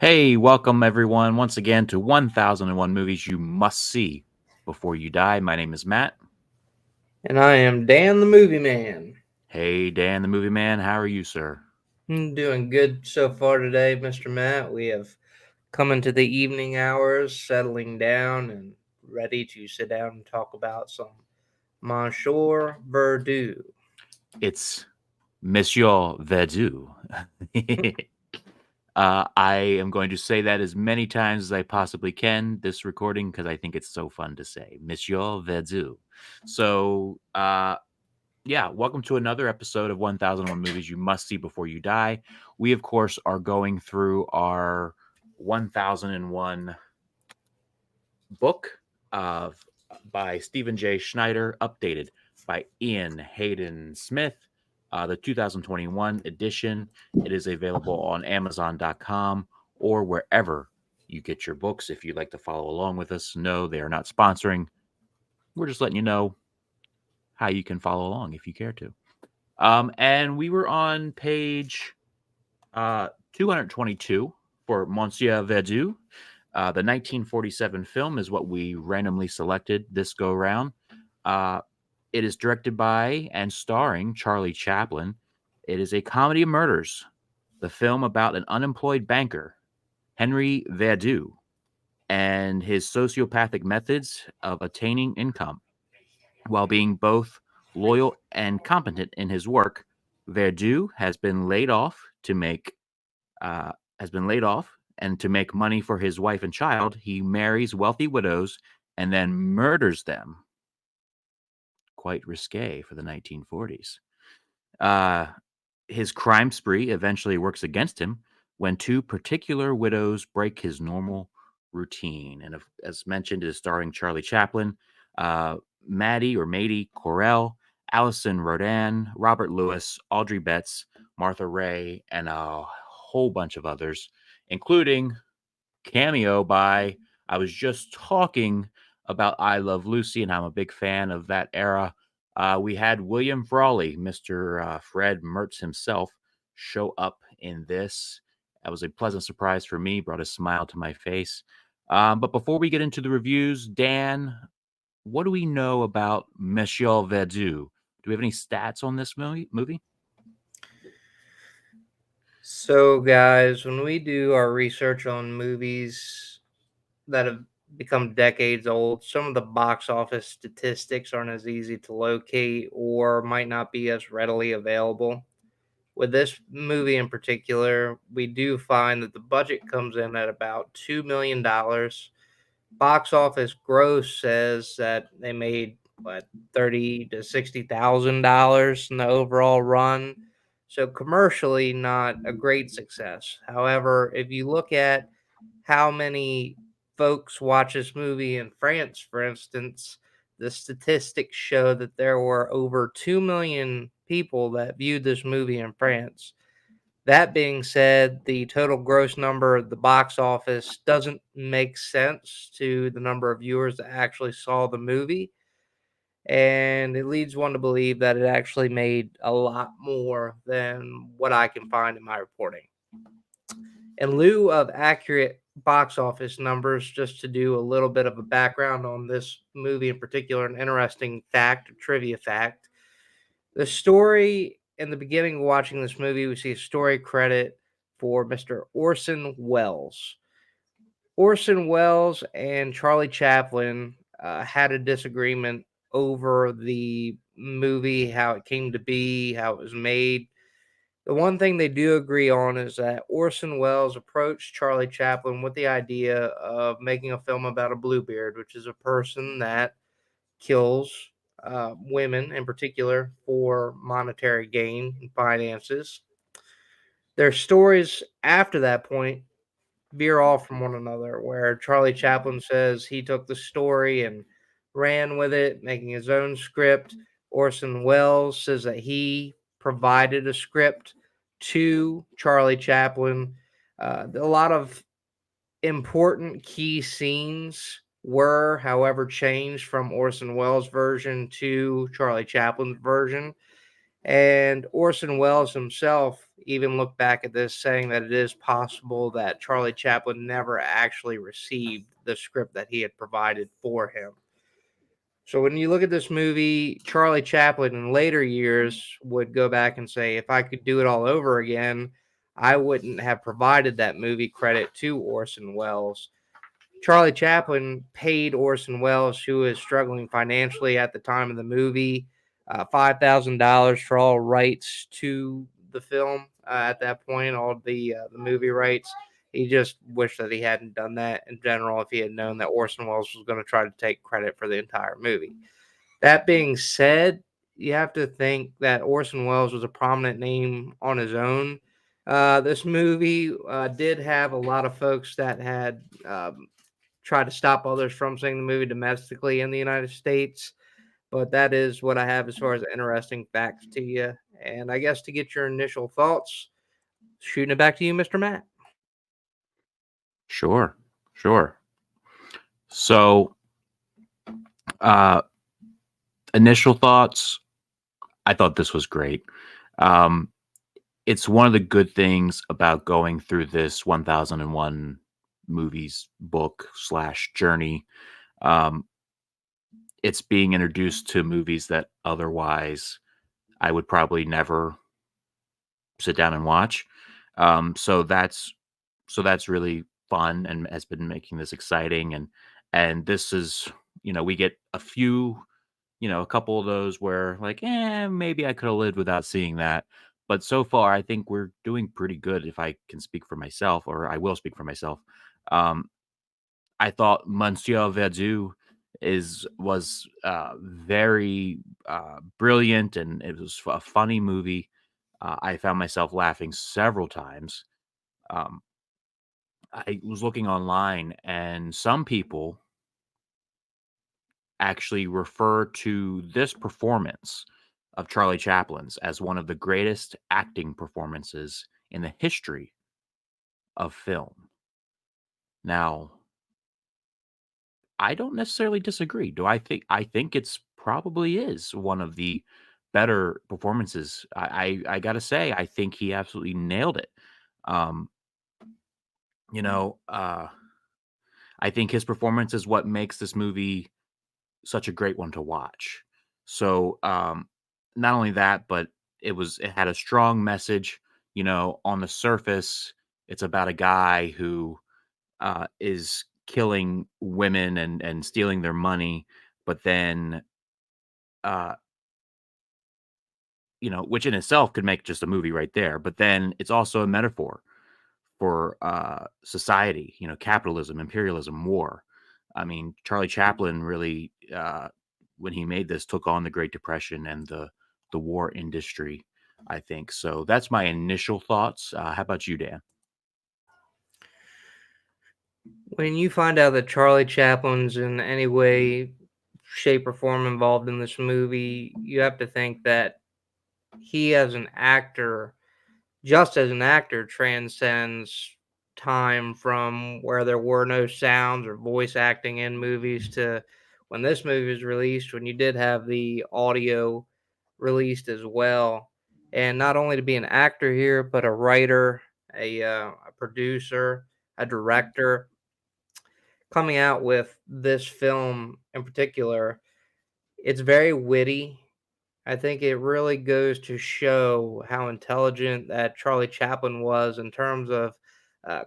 Hey, welcome everyone once again to 1001 Movies You Must See Before You Die. My name is Matt. And I am Dan the Movie Man. Hey, Dan the Movie Man, how are you, sir? Doing good so far today, Mr. Matt. We have come into the evening hours, settling down and ready to sit down and talk about some Monsieur Verdoux. It's Monsieur Verdoux. I am going to say that as many times as I possibly can this recording because I think it's so fun to say. Monsieur Verdoux. So, yeah, welcome to another episode of 1001 Movies You Must See Before You Die. We, of course, are going through our 1001 book of by Stephen J. Schneider, updated by Ian Hayden Smith, the 2021 edition. It is available on Amazon.com or wherever you get your books. If you'd like to follow along with us, no, they are not sponsoring. We're just letting you know how you can follow along if you care to. And we were on page 222 for Monsieur Verdoux. The 1947 film is what we randomly selected this go round. It is directed by and starring Charlie Chaplin. It is a comedy of murders, the film about an unemployed banker, Henry Verdoux, and his sociopathic methods of attaining income. While being both loyal and competent in his work, Verdoux uh, has been laid off, and to make money for his wife and child, he marries wealthy widows and then murders them. Quite risque for the 1940s. Uh, his crime spree eventually works against him when two particular widows break his normal routine. And as mentioned, it is starring Charlie Chaplin, uh, Mady Correll, Allison Roddan, Robert Lewis, Audrey Betz, Martha Raye, and a whole bunch of others, including cameo by, I was just talking about I Love Lucy, and I'm a big fan of that era. We had William Frawley, Mr. Fred Mertz himself, show up in this. That was a pleasant surprise for me, brought a smile to my face. But before we get into the reviews, Dan, what do we know about Monsieur Verdoux? Do we have any stats on this movie? So, guys, when we do our research on movies that have become decades old, some of the box office statistics aren't as easy to locate or might not be as readily available. With this movie in particular, we do find that the budget comes in at about $2 million. Box office gross says that they made what, 30 to $60,000 in the overall run. So commercially, not a great success. However, if you look at how many folks watch this movie in France, for instance, the statistics show that there were over 2 million people that viewed this movie in France. That being said, the total gross number at the box office doesn't make sense to the number of viewers that actually saw the movie. And it leads one to believe that it actually made a lot more than what I can find in my reporting. In lieu of accurate box office numbers, just to do a little bit of a background on this movie in particular, an interesting fact, a trivia fact. The story in the beginning of watching this movie, we see a story credit for Mr. Orson Welles. Orson Welles and Charlie Chaplin had a disagreement over the movie, how it came to be, how it was made. The one thing they do agree on is that Orson Welles approached Charlie Chaplin with the idea of making a film about a Bluebeard, which is a person that kills women in particular for monetary gain and finances. Their stories after that point veer off from one another, where Charlie Chaplin says he took the story and ran with it, making his own script. Orson Welles says that he provided a script to Charlie Chaplin. A lot of important key scenes were, however, changed from Orson Welles' version to Charlie Chaplin's version. And Orson Welles himself even looked back at this, saying that it is possible that Charlie Chaplin never actually received the script that he had provided for him. So when you look at this movie, Charlie Chaplin in later years would go back and say, if I could do it all over again, I wouldn't have provided that movie credit to Orson Welles. Charlie Chaplin paid Orson Welles, who was struggling financially at the time of the movie, $5,000 for all rights to the film. At that point, all the movie rights. He just wished that he hadn't done that in general. If he had known that Orson Welles was going to try to take credit for the entire movie. That being said, you have to think that Orson Welles was a prominent name on his own. This movie did have a lot of folks that had try to stop others from seeing the movie domestically in the United States. But that is what I have as far as interesting facts to you. And I guess to get your initial thoughts, shooting it back to you, Mr. Matt. Sure, sure. So, uh, initial thoughts. I thought this was great. Um, it's one of the good things about going through this 1001 movies book slash journey. Um, it's being introduced to movies that otherwise I would probably never sit down and watch. Um, so that's that's really fun and has been making this exciting. And this is, we get a few, a couple of those where like, maybe I could have lived without seeing that. But so far, I think we're doing pretty good. If I can speak for myself, or I will speak for myself. Um, I thought Monsieur Verdoux was very brilliant, and it was a funny movie. I found myself laughing several times. Um, I was looking online, and some people actually refer to this performance of Charlie Chaplin's as one of the greatest acting performances in the history of film. Now, I don't necessarily disagree. I think it's probably is one of the better performances. I gotta say, I think he absolutely nailed it. Um, you know, uh, I think his performance is what makes this movie such a great one to watch. So, not only that, but it had a strong message. On the surface, it's about a guy who is killing women and stealing their money, but then uh, which in itself could make just a movie right there. But then it's also a metaphor for society, capitalism, imperialism, war. I mean, Charlie Chaplin really, when he made this, took on the Great Depression and the war industry. I think so. That's my initial thoughts. How about you, Dan? When you find out that Charlie Chaplin's in any way, shape, or form involved in this movie, you have to think that he, as an actor, just as an actor, transcends time from where there were no sounds or voice acting in movies to when this movie was released, when you did have the audio released as well. And not only to be an actor here, but a writer, a producer, a director, coming out with this film in particular, it's very witty. I think it really goes to show how intelligent that Charlie Chaplin was in terms of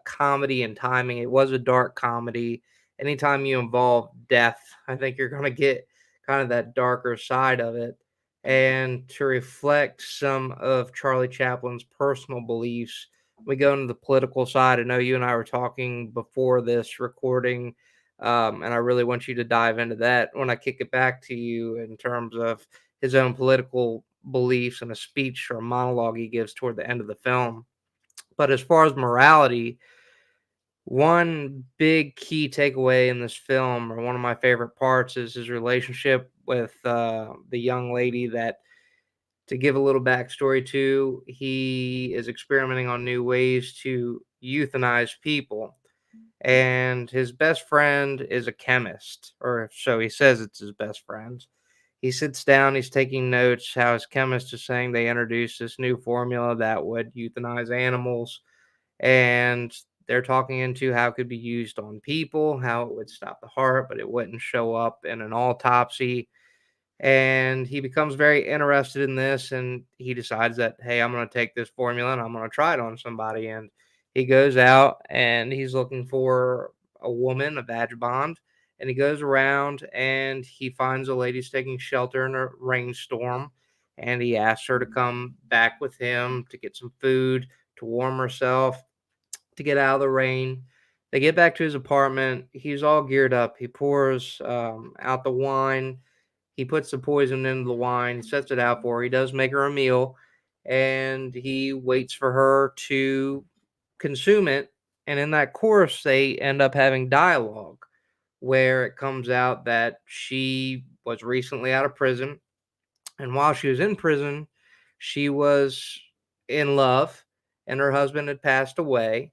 comedy and timing. It was a dark comedy. Anytime you involve death, I think you're going to get kind of that darker side of it. And to reflect some of Charlie Chaplin's personal beliefs, we go into the political side. I know you and I were talking before this recording, and I really want you to dive into that when I kick it back to you in terms of his own political beliefs and a speech or a monologue he gives toward the end of the film. But as far as morality, one big key takeaway in this film, or one of my favorite parts, is his relationship with the young lady that, to give a little backstory to, he is experimenting on new ways to euthanize people. And his best friend is a chemist, or so he says it's his best friend. He sits down, he's taking notes, how his chemist is saying they introduced this new formula that would euthanize animals, and they're talking into how it could be used on people, how it would stop the heart, but it wouldn't show up in an autopsy. And he becomes very interested in this, and he decides that, hey, I'm going to take this formula and I'm going to try it on somebody. And he goes out and he's looking for a woman, a vagabond, and he goes around and he finds a lady taking shelter in a rainstorm, and he asks her to come back with him to get some food, to warm herself, to get out of the rain. They get back to his apartment. He's all geared up. He pours out the wine. He puts the poison into the wine, sets it out for her. He does make her a meal, and he waits for her to consume it. And in that course, they end up having dialogue where it comes out that she was recently out of prison. And while she was in prison, she was in love, and her husband had passed away.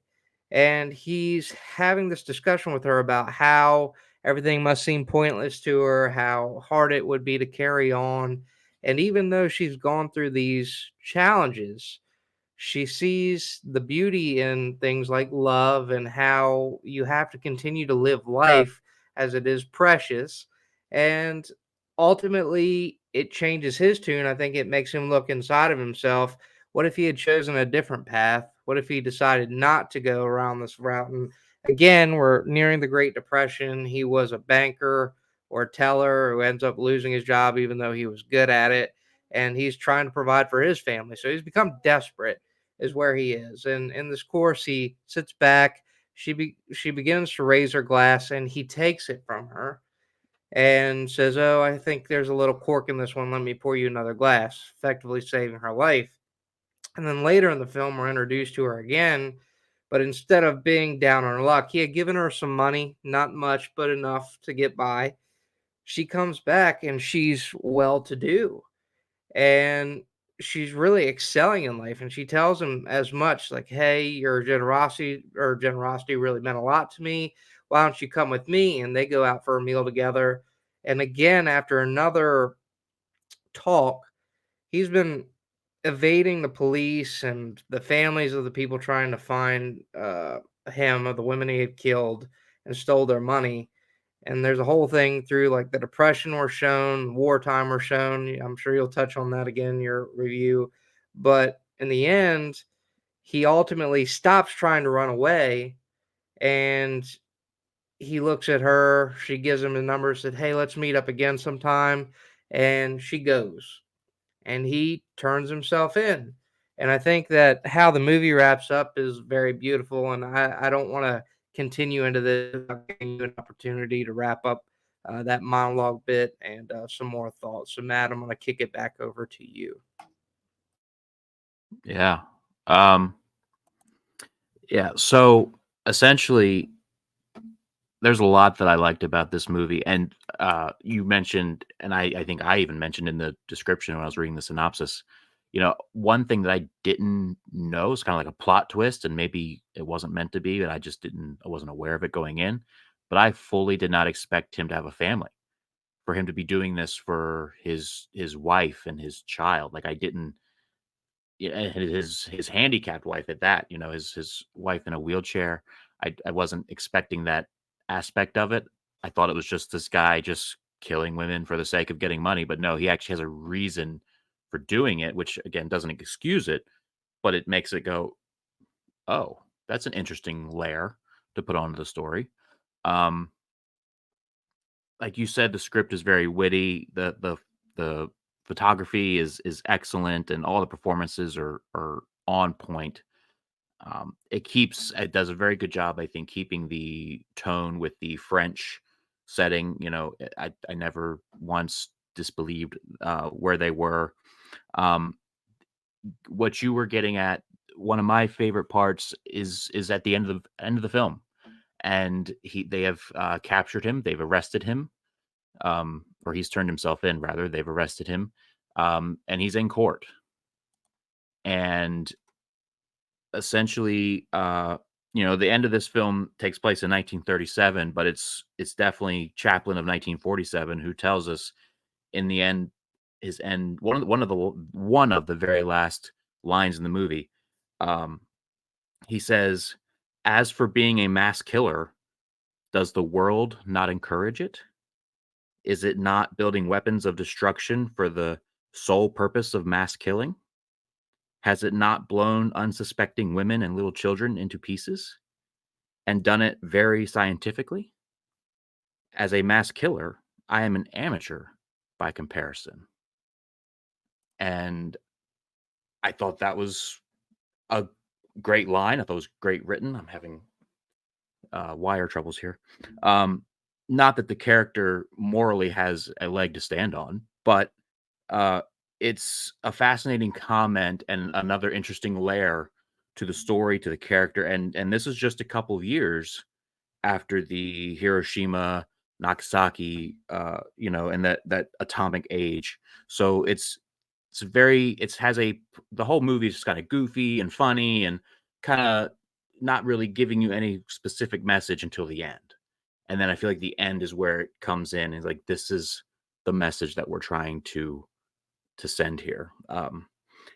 And he's having this discussion with her about how everything must seem pointless to her, how hard it would be to carry on. And even though she's gone through these challenges, she sees the beauty in things like love and how you have to continue to live life as it is precious. And ultimately, it changes his tune. I think it makes him look inside of himself. What if he had chosen a different path? What if he decided not to go around this route? And again, we're nearing the Great Depression. He was a banker or a teller who ends up losing his job, even though he was good at it. And he's trying to provide for his family. So he's become desperate is where he is. And in this course, he sits back. She begins to raise her glass, and he takes it from her and says, "Oh, I think there's a little cork in this one. Let me pour you another glass," effectively saving her life. And then later in the film, we're introduced to her again. But instead of being down on her luck, he had given her some money, not much, but enough to get by. She comes back and she's well to do, and she's really excelling in life, and she tells him as much, like, hey, your generosity really meant a lot to me. Why don't you come with me? And they go out for a meal together. And again, after another talk, he's been evading the police and the families of the people trying to find him, of the women he had killed and stole their money. And there's a whole thing through, like, the depression were shown, wartime were shown. I'm sure you'll touch on that again in your review. But in the end, he ultimately stops trying to run away, and he looks at her. She gives him a number, said, "Hey, let's meet up again sometime." And she goes, and he turns himself in. And I think that how the movie wraps up is very beautiful. And I don't want to continue into this without giving you an opportunity to wrap up that monologue bit and some more thoughts. So, Matt, I'm going to kick it back over to you. Yeah. Um, yeah. So essentially, there's a lot that I liked about this movie. And you mentioned, and I think I even mentioned in the description when I was reading the synopsis, one thing that I didn't know is kind of like a plot twist, and maybe it wasn't meant to be, and I wasn't aware of it going in. But I fully did not expect him to have a family, for him to be doing this for his wife and his child. Like I didn't, yeah, and his handicapped wife at that, his wife in a wheelchair. I wasn't expecting that aspect of it. I thought it was just this guy just killing women for the sake of getting money, but no, he actually has a reason for doing it, which again doesn't excuse it, but it makes it go, "Oh, that's an interesting layer to put onto the story." Um, like you said, the script is very witty. The photography is excellent, and all the performances are on point. It does a very good job, I think, keeping the tone with the French setting. I never once disbelieved where they were. Um, what you were getting at, one of my favorite parts is at the end of the film, and they have captured him. They've arrested him, or he's turned himself in. Rather, they've arrested him, and he's in court. And essentially, the end of this film takes place in 1937, but it's definitely Chaplin of 1947 who tells us in the end, his end, one of the very last lines in the movie, um, he says, "As for being a mass killer, does the world not encourage it? Is it not building weapons of destruction for the sole purpose of mass killing? Has it not blown unsuspecting women and little children into pieces, and done it very scientifically? As a mass killer, I am an amateur by comparison." And I thought that was a great line. I thought it was great written. I'm having wire troubles here. Not that the character morally has a leg to stand on, but uh, it's a fascinating comment and another interesting layer to the story, to the character. And this is just a couple of years after the Hiroshima, Nagasaki, and that atomic age. So it has the whole movie is just kind of goofy and funny and kind of not really giving you any specific message until the end. And then I feel like the end is where it comes in and like this is the message that we're trying to send here.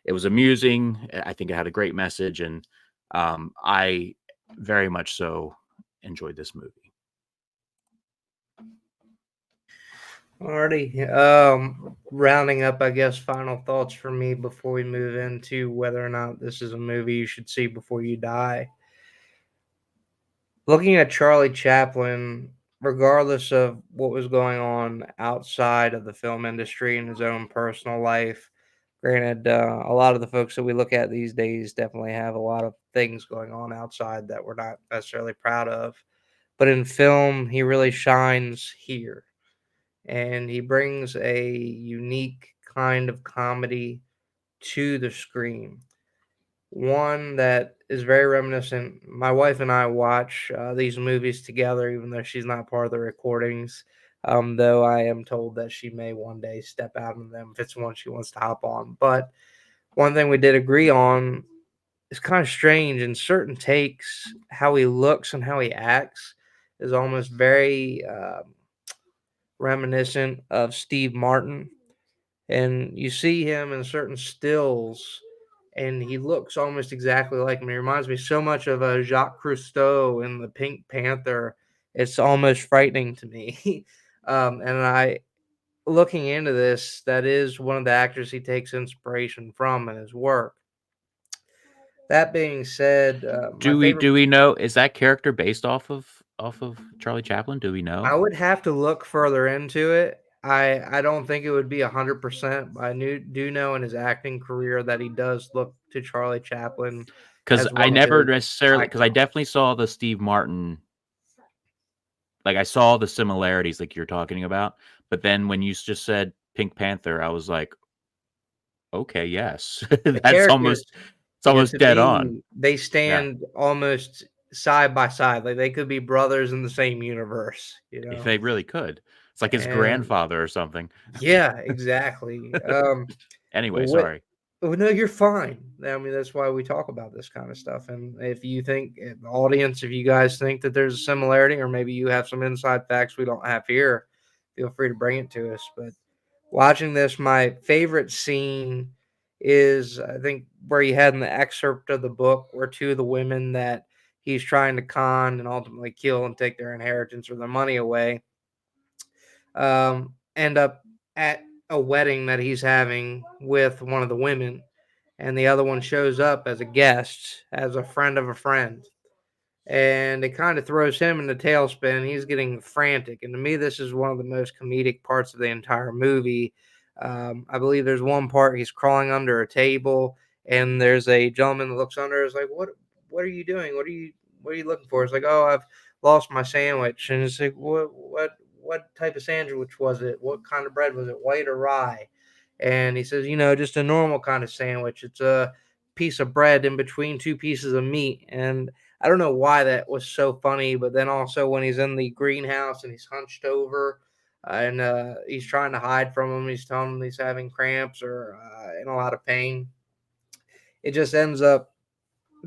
It was amusing. I think it had a great message, and I very much so enjoyed this movie. Alrighty. Rounding up, I guess, final thoughts for me before we move into whether or not this is a movie you should see before you die. Looking at Charlie Chaplin, regardless of what was going on outside of the film industry in his own personal life, granted, a lot of the folks that we look at these days definitely have a lot of things going on outside that we're not necessarily proud of. But in film, he really shines here, and he brings a unique kind of comedy to the screen. One that is very reminiscent. My wife and I watch these movies together, even though she's not part of the recordings. Though I am told that she may one day step out of them if it's one she wants to hop on. But one thing we did agree on is kind of strange in certain takes. How he looks and how he acts is almost very reminiscent of Steve Martin, and you see him in certain stills, and he looks almost exactly like him. He reminds me so much of Jacques Cousteau in the Pink Panther. It's almost frightening to me. And I, looking into this, that is one of the actors he takes inspiration from in his work. That being said, my Do we favorite. do we know, is that character based off of Charlie Chaplin? Do we I know? would have to look further into it. I don't think it would be 100%, but do know in his acting career that he does look to Charlie Chaplin Because as I one of never his necessarily, because I icons. definitely saw the Steve Martin, like I saw the similarities like you're talking about, but then when you just said Pink Panther, I was like, okay, yes, The that's character, almost it's yeah, almost to dead on. me, they Yeah, stand almost side by side. Like they could be brothers in the same universe, if they really could, it's like his And grandfather or something. yeah, exactly. Anyway, What sorry. Oh, no, you're fine. I mean, that's why we talk about this kind of stuff. And if you think, the audience, if you guys think that there's a similarity, or maybe you have some inside facts we don't have here, feel free to bring it to us. But watching this, my favorite scene is, I think, where you had in the excerpt of the book where two of the women that he's trying to con and ultimately kill and take their inheritance or their money away end up at a wedding that he's having with one of the women, and the other one shows up as a guest, as a friend of a friend. And it kind of throws him in the tailspin. He's getting frantic. And to me, this is one of the most comedic parts of the entire movie. I believe there's one part he's crawling under a table, and there's a gentleman that looks under. Is like, what are you doing? What are you looking for? It's like, oh, I've lost my sandwich. And it's like, what type of sandwich was it? What kind of bread was it? White or rye? And he says, just a normal kind of sandwich. It's a piece of bread in between two pieces of meat. And I don't know why that was so funny, but then also when he's in the greenhouse and he's hunched over and he's trying to hide from him, he's telling him he's having cramps or in a lot of pain. It just ends up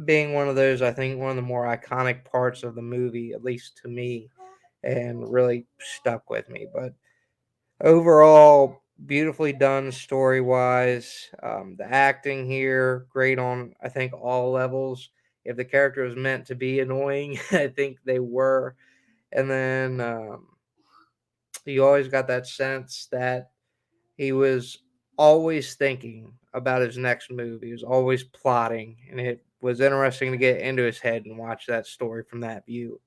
being one of those, I think, one of the more iconic parts of the movie, at least to me, and really stuck with me. But overall, beautifully done story wise. The acting here, great on I think all levels. If the character was meant to be annoying, I think they were. And then you always got that sense that he was always thinking about his next move. He was always plotting, and it was interesting to get into his head and watch that story from that view.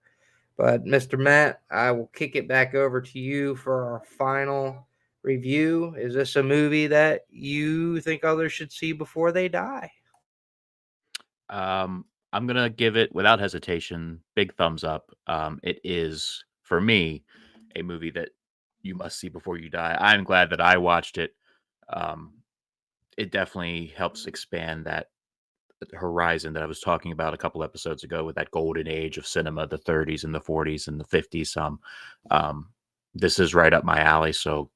But Mr. Matt, I will kick it back over to you for our final review. Is this a movie that you think others should see before they die? I'm gonna give it without hesitation, big thumbs up. It is for me a movie that you must see before you die. I'm glad that I watched it. Um, it definitely helps expand that horizon that I was talking about a couple episodes ago with that golden age of cinema, the 30s and the 40s and the 50s. Um, this is right up my alley. So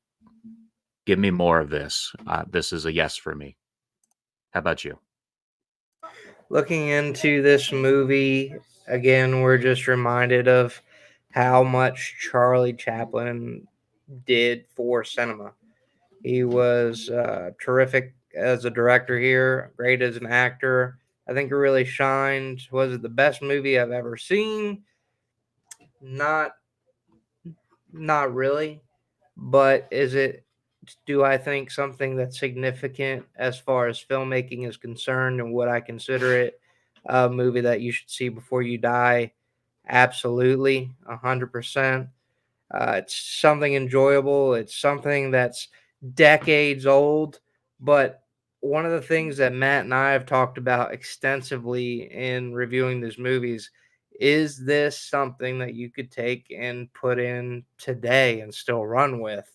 give me more of this. This is a yes for me. How about you? Looking into this movie, again, we're just reminded of how much Charlie Chaplin did for cinema. He was terrific as a director here, great as an actor. I think he really shined. Was it the best movie I've ever seen? Not, not really. But is it? Do I think something that's significant as far as filmmaking is concerned, and would I consider it a movie that you should see before you die? Absolutely, 100%. It's something enjoyable. It's something that's decades old. But one of the things that Matt and I have talked about extensively in reviewing these movies is this something that you could take and put in today and still run with?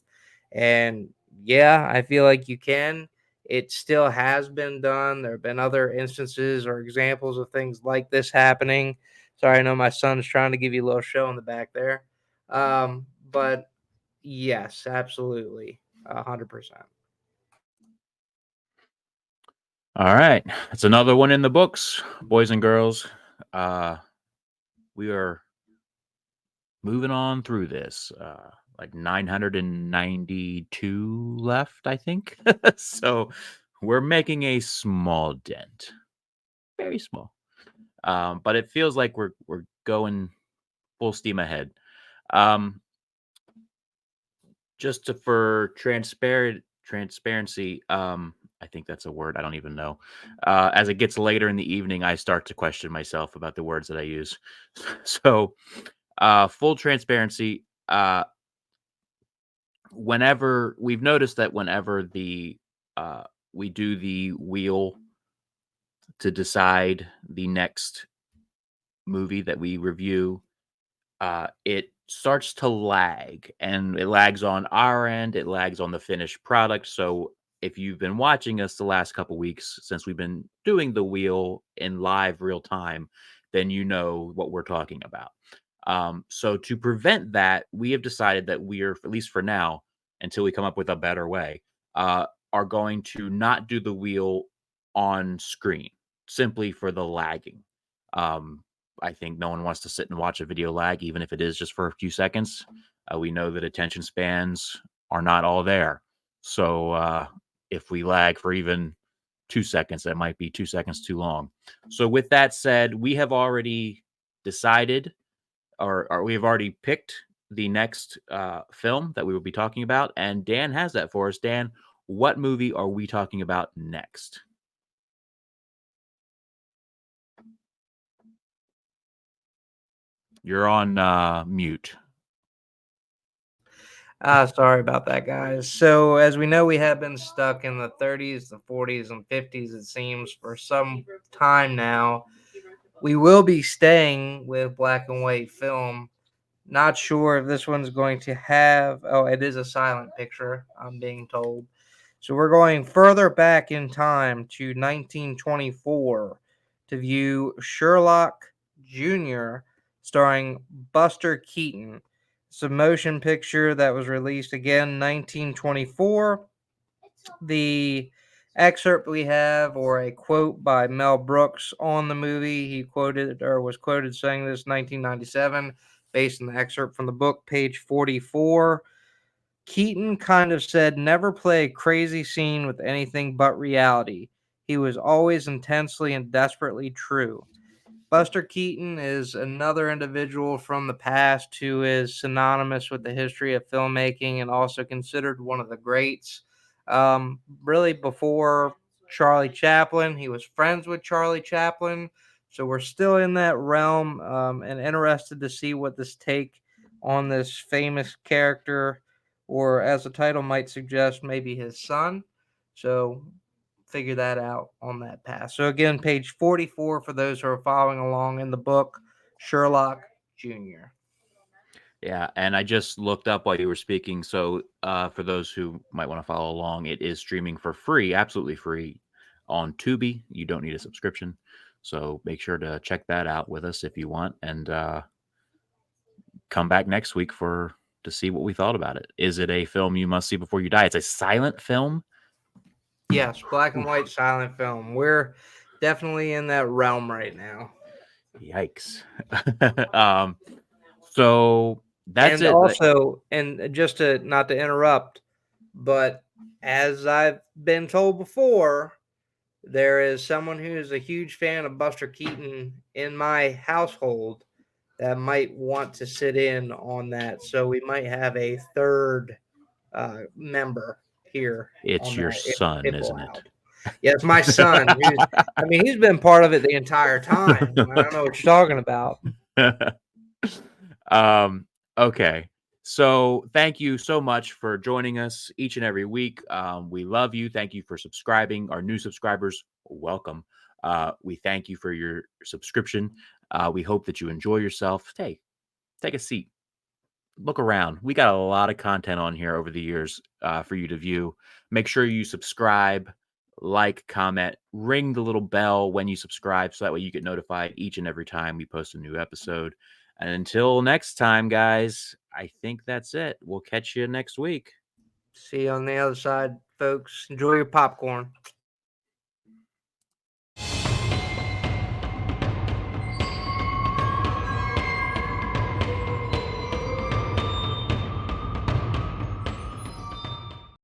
And yeah, I feel like you can. It still has been done. There have been other instances or examples of things like this happening. Sorry, I know my son's trying to give you a little show in the back there. But yes, absolutely, 100%. All right. That's another one in the books, boys and girls. Uh, we are moving on through this. Like 992 left, I think. So we're making a small dent, very small. But it feels like we're going full steam ahead. Um, just for transparency, I think that's a word. I don't even know. As it gets later in the evening, I start to question myself about the words that I use. So, full transparency. Whenever we've noticed that whenever the we do the wheel to decide the next movie that we review, it starts to lag, and it lags on our end, it lags on the finished product. So if you've been watching us the last couple weeks since we've been doing the wheel in live real time, then you know what we're talking about. So to prevent that, we have decided that we're, at least for now, until we come up with a better way, are going to not do the wheel on screen simply for the lagging. Um, I think no one wants to sit and watch a video lag, even if it is just for a few seconds. We know that attention spans are not all there. So if we lag for even 2 seconds, that might be 2 seconds too long. So, with that said, we have already decided, or we have already picked the next film that we will be talking about. And Dan has that for us. Dan, what movie are we talking about next? You're on mute. Sorry about that, guys. So, as we know, we have been stuck in the 30s, the 40s, and 50s, it seems, for some time now. We will be staying with black and white film. Not sure if this one's going to have. Oh, it is a silent picture, I'm being told. So we're going further back in time to 1924 to view Sherlock Jr., starring Buster Keaton. It's a motion picture that was released again 1924. The excerpt we have, or a quote by Mel Brooks on the movie, he quoted or was quoted saying this 1997, based on the excerpt from the book, page 44. Keaton kind of said, never play a crazy scene with anything but reality. He was always intensely and desperately true. Buster Keaton is another individual from the past who is synonymous with the history of filmmaking and also considered one of the greats. Really, before Charlie Chaplin, he was friends with Charlie Chaplin. So we're still in that realm, and interested to see what this take on this famous character, or as the title might suggest, maybe his son. So figure that out on that path. So again, page 44 for those who are following along in the book, Sherlock Jr. Yeah, and I just looked up while you were speaking. So, for those who might want to follow along, it is streaming for free, absolutely free, on Tubi. You don't need a subscription, so make sure to check that out with us if you want, and come back next week to see what we thought about it. Is it a film you must see before you die? It's a silent film. Yes, black and Oof, white silent film. We're definitely in that realm right now. yikes. um, so that's And it. also, and just to not to interrupt, but as I've been told before, there is someone who is a huge fan of Buster Keaton in my household that might want to sit in on that. So we might have a third member here It's on your that son, if isn't it? allowed. Yeah, it's my son. I mean, he's been part of it the entire time. I don't know what you're talking about. Okay. So thank you so much for joining us each and every week. We love you. Thank you for subscribing. Our new subscribers, welcome. We thank you for your subscription. We hope that you enjoy yourself. Hey, take a seat. Look around. We got a lot of content on here over the years for you to view. Make sure you subscribe, like, comment, ring the little bell when you subscribe so that way you get notified each and every time we post a new episode. And until next time, guys, I think that's it. We'll catch you next week. See you on the other side, folks. Enjoy your popcorn.